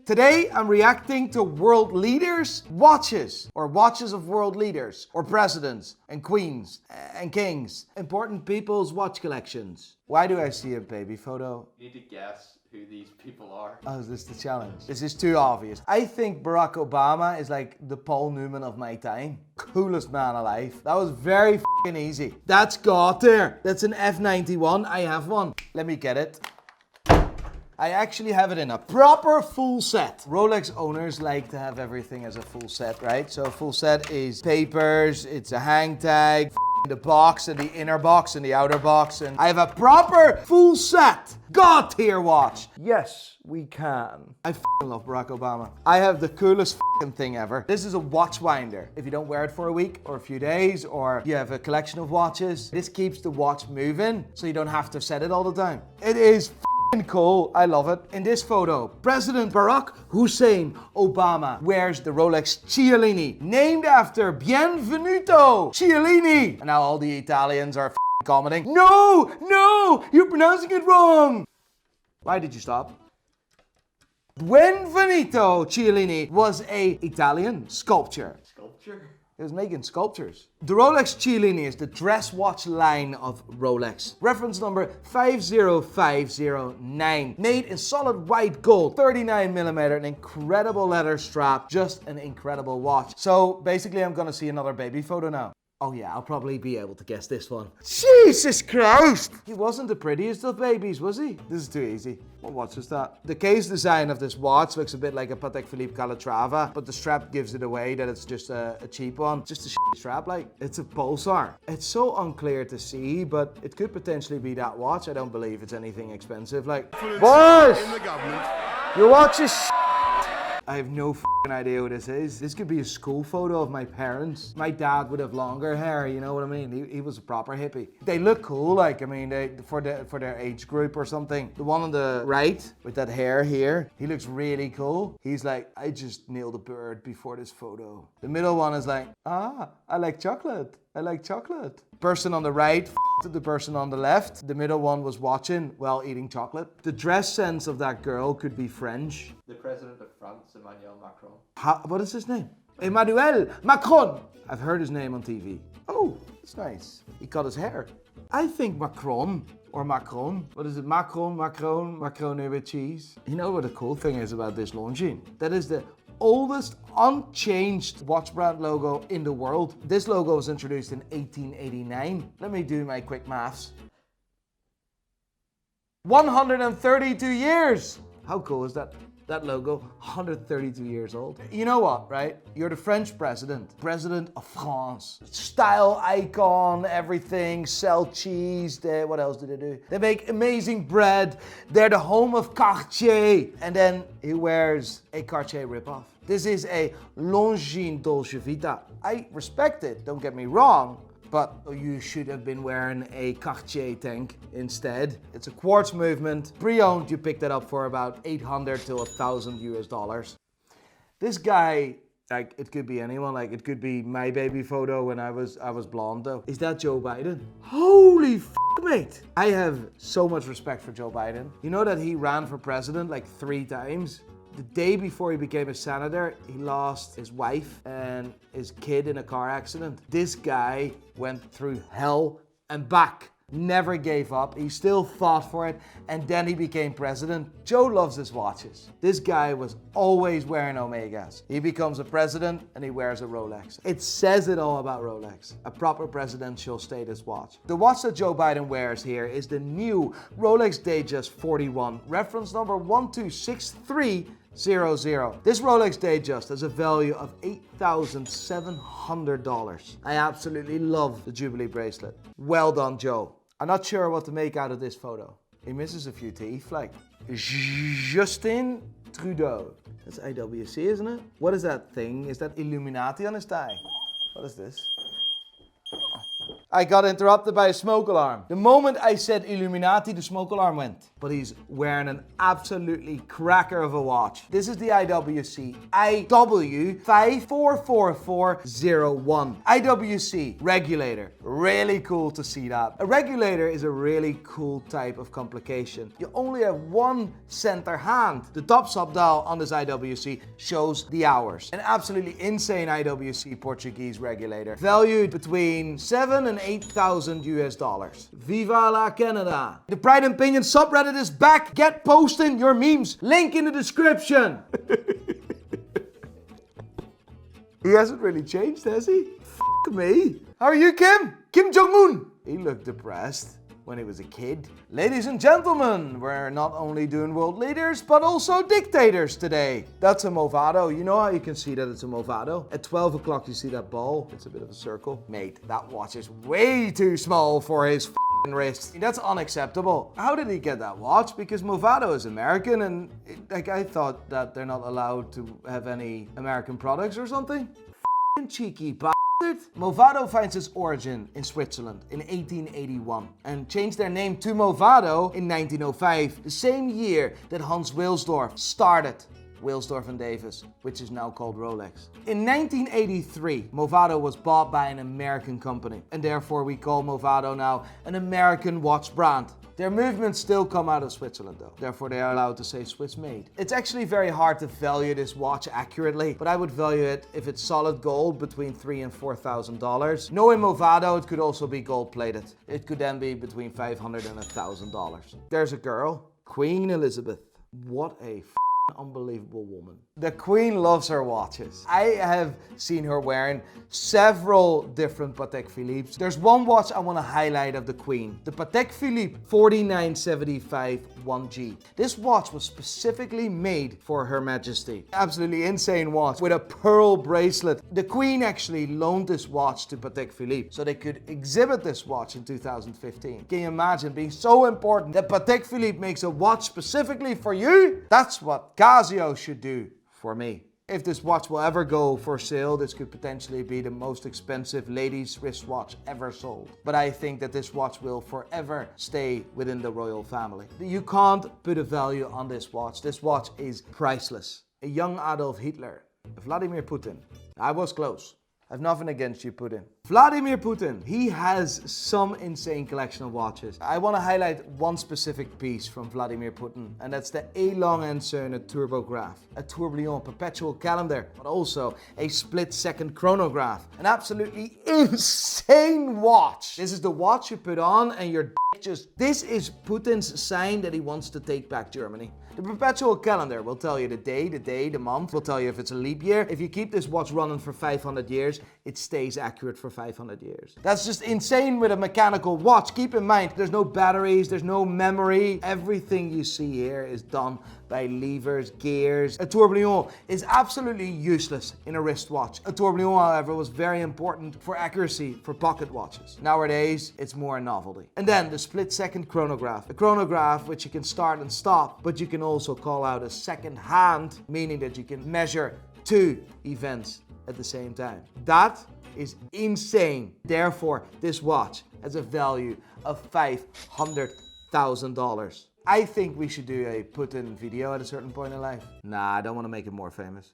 Today, I'm reacting to world leaders' watches, or watches of world leaders, or presidents, and queens, and kings. Important people's watch collections. Why do I see a baby photo? You need to guess who these people are. Oh, is this the challenge? This is too obvious. I think Barack Obama is like the Paul Newman of my time. Coolest man alive. That was very f***ing easy. That's got there. That's an F91. I have one. Let me get it. I actually have it in a proper full set. Rolex owners like to have everything as a full set, right? So a full set is papers, it's a hang tag, the box and the inner box and the outer box, and I have a proper full set God tier watch. Yes, we can. I love Barack Obama. I have the coolest thing ever. This is a watch winder. If you don't wear it for a week or a few days, or you have a collection of watches, this keeps the watch moving so you don't have to set it all the time. It is cool. I love it. In this photo, President Barack Hussein Obama wears the Rolex Cialini, named after Benvenuto Cialini. And now all the Italians are commenting, No, you're pronouncing it wrong. Why did you stop? Benvenuto Cialini was an Italian sculptor. Sculpture? He was making sculptures. The Rolex Cialini is the dress watch line of Rolex. Reference number 50509. Made in solid white gold, 39mm, an incredible leather strap, just an incredible watch. So basically I'm gonna see another baby photo now. Oh yeah, I'll probably be able to guess this one. Jesus Christ! He wasn't the prettiest of babies, was he? This is too easy. What watch is that? The case design of this watch looks a bit like a Patek Philippe Calatrava, but the strap gives it away that it's just a cheap one. Just a shitty strap, like. It's a Pulsar. It's so unclear to see, but it could potentially be that watch. I don't believe it's anything expensive, like. Boys! Your watch is I have no idea what this is. This could be a school photo of my parents. My dad would have longer hair, you know what I mean? He was a proper hippie. They look cool, like, I mean, for their age group or something. The one on the right with that hair here, he looks really cool. He's like, I just nailed a bird before this photo. The middle one is like, I like chocolate. I like chocolate. Person on the right to the person on the left. The middle one was watching while eating chocolate. The dress sense of that girl could be French. The President of France, Emmanuel Macron. What is his name? Emmanuel Macron. I've heard his name on TV. Oh, that's nice. He cut his hair. I think Macron or Macron. What is it? Macaroni with cheese. You know what the cool thing is about this Longines? That is the oldest unchanged watch brand logo in the world. This logo was introduced in 1889. Let me do my quick maths. 132 years. How cool is that? That logo, 132 years old. You know what, right? You're the French president of France. Style icon, everything, sell cheese. What else do they do? They make amazing bread. They're the home of Cartier. And then he wears a Cartier ripoff. This is a Longines Dolce Vita. I respect it, don't get me wrong, but you should have been wearing a Cartier tank instead. It's a quartz movement. Pre-owned, you picked it up for about 800 to 1,000 US. This guy, like, it could be anyone. Like, it could be my baby photo when I was blonde though. Is that Joe Biden? Holy f***, mate. I have so much respect for Joe Biden. You know that he ran for president like 3 times? The day before he became a senator, he lost his wife and his kid in a car accident. This guy went through hell and back, never gave up. He still fought for it, and then he became president. Joe loves his watches. This guy was always wearing Omegas. He becomes a president and he wears a Rolex. It says it all about Rolex, a proper presidential status watch. The watch that Joe Biden wears here is the new Rolex Datejust 41, reference number 126300. This Rolex Datejust has a value of $8,700. I absolutely love the Jubilee bracelet. Well done, Joe. I'm not sure what to make out of this photo. He misses a few teeth, like Justin Trudeau. That's IWC, isn't it? What is that thing? Is that Illuminati on his tie? What is this? I got interrupted by a smoke alarm. The moment I said Illuminati, the smoke alarm went. But he's wearing an absolutely cracker of a watch. This is the IWC IW54441. IWC regulator. Really cool to see that. A regulator is a really cool type of complication. You only have one center hand. The top sub-dial on this IWC shows the hours. An absolutely insane IWC Portuguese regulator. Valued between 7 and 8,000 US dollars. Viva la Canada. The Pride and Pinion subreddit is back. Get posting your memes. Link in the description. He hasn't really changed, has he? F me. How are you, Kim? Kim Jong Un. He looked depressed when he was a kid. Ladies and gentlemen, we're not only doing world leaders, but also dictators today. That's a Movado. You know how you can see that it's a Movado? At 12 o'clock, you see that ball? It's a bit of a circle. Mate, that watch is way too small for his wrist. That's unacceptable. How did he get that watch? Because Movado is American, and I thought that they're not allowed to have any American products or something. Cheeky bastard. Movado finds its origin in Switzerland in 1881 and changed their name to Movado in 1905, the same year that Hans Wilsdorf started Wilsdorf and Davis, which is now called Rolex. In 1983, Movado was bought by an American company, and therefore we call Movado now an American watch brand. Their movements still come out of Switzerland though, therefore they are allowed to say Swiss made. It's actually very hard to value this watch accurately, but I would value it if it's solid gold between $3,000 and $4,000. Knowing Movado, it could also be gold plated. It could then be between $500 and $1,000. There's a girl, Queen Elizabeth. What a unbelievable woman. The Queen loves her watches. I have seen her wearing several different Patek Philippe's. There's one watch I want to highlight of the Queen. The Patek Philippe 4975 1G. This watch was specifically made for Her Majesty. Absolutely insane watch with a pearl bracelet. The Queen actually loaned this watch to Patek Philippe so they could exhibit this watch in 2015. Can you imagine being so important that Patek Philippe makes a watch specifically for you? That's what Casio should do for me. If this watch will ever go for sale, this could potentially be the most expensive ladies' wristwatch ever sold. But I think that this watch will forever stay within the royal family. You can't put a value on this watch. This watch is priceless. A young Adolf Hitler, Vladimir Putin. I was close. I've nothing against you, Putin. Vladimir Putin, he has some insane collection of watches. I want to highlight one specific piece from Vladimir Putin, and that's the A. Long & Söhne Turbograph, a tourbillon perpetual calendar, but also a split-second chronograph. An absolutely insane watch. This is the watch you put on and your this is Putin's sign that he wants to take back Germany. The perpetual calendar will tell you the day, the month, will tell you if it's a leap year. If you keep this watch running for 500 years, it stays accurate for 500 years. That's just insane with a mechanical watch. Keep in mind, there's no batteries, there's no memory. Everything you see here is done by levers, gears. A tourbillon is absolutely useless in a wristwatch. A tourbillon, however, was very important for accuracy for pocket watches. Nowadays, it's more a novelty. And then the split-second chronograph. A chronograph which you can start and stop, but you can also call out a second hand, meaning that you can measure 2 events at the same time. That is insane. Therefore, this watch has a value of $500,000. I think we should do a Putin video at a certain point in life. Nah, I don't want to make it more famous.